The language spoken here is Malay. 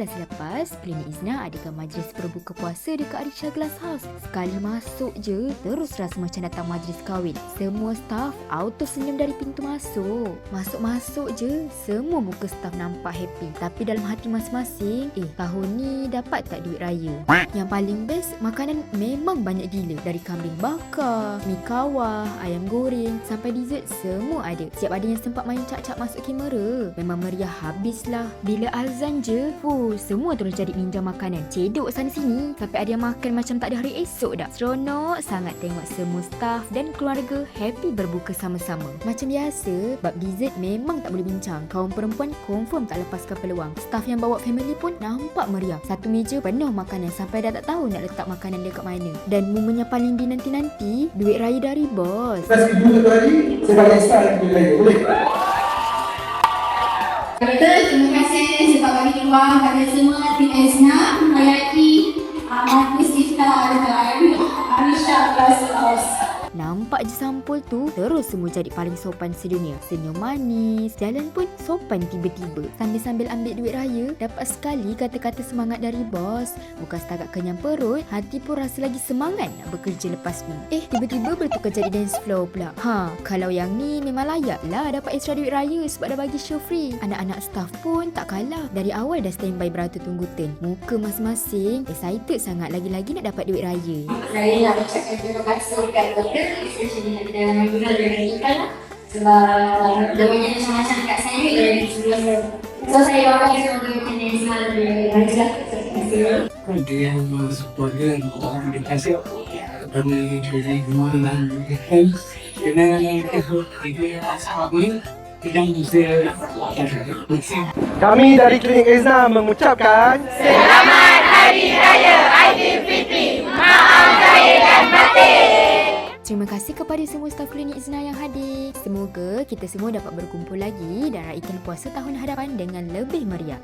Selasa lepas, Klinik Izna adakan majlis berbuka puasa dekat Arisha Glass House. Sekali masuk je, terus rasa macam datang majlis kahwin. Semua staf auto senyum dari pintu masuk. Masuk-masuk je, semua muka staf nampak happy. Tapi dalam hati masing-masing, tahun ni dapat tak duit raya? Yang paling best, makanan memang banyak gila. Dari kambing bakar, mi kawah, ayam goreng, sampai dessert semua ada. Siap ada yang sempat main cak-cak masuk kamera. Memang meriah habislah. Bila azan je, semua terus jadi minjam makanan. Cedok sana sini. Sampai ada yang makan macam tak ada hari esok dah. Seronok sangat tengok semua staf dan keluarga happy berbuka sama-sama. Macam biasa, bab dessert memang tak boleh bincang. Kaum perempuan confirm tak lepaskan peluang. Staf yang bawa family pun nampak meriah. Satu meja penuh makanan sampai dah tak tahu nak letak makanan dekat mana. Dan momennya paling dinanti-nanti, duit raya dari bos. Lepas ibu satu hari, saya balik start duit raya. Boleh? Terima kasih sebab bagi ruang pada semua tim Izna merayai majlis iftar dekat Arisha Glass House. Nampak je sampul tu, terus semua jadi paling sopan sedunia. Senyum manis, jalan pun sopan tiba-tiba. Sambil-sambil ambil duit raya, dapat sekali kata-kata semangat dari bos. Bukan setakat kenyang perut, hati pun rasa lagi semangat nak bekerja lepas ni. Tiba-tiba bertukar jadi dance floor pula. Kalau yang ni memang layak lah dapat extra duit raya sebab dah bagi show free. Anak-anak staff pun tak kalah. Dari awal dah standby beratur tunggu turn. Muka masing-masing excited sangat lagi-lagi nak dapat duit raya. Saya nak ucapkan terima kasih kepada especially kepada Guna dan Ikan lah. Sebab dia banyak macam-macam dekat saya dari sebelum. So saya doakan semoga kena Izna lebih rajin. Terima kasih. Dia yang support dia orang dikasih kami jadi guna dan kena esok itu asal ini tidak bisa. Kami dari Klinik Izna mengucapkan Selamat Hari Raya Aidilfitri. Maaf zahir dan batin. Terima kasih kepada semua staf Klinik Izna yang hadir. Semoga kita semua dapat berkumpul lagi dan raikan puasa tahun hadapan dengan lebih meriah.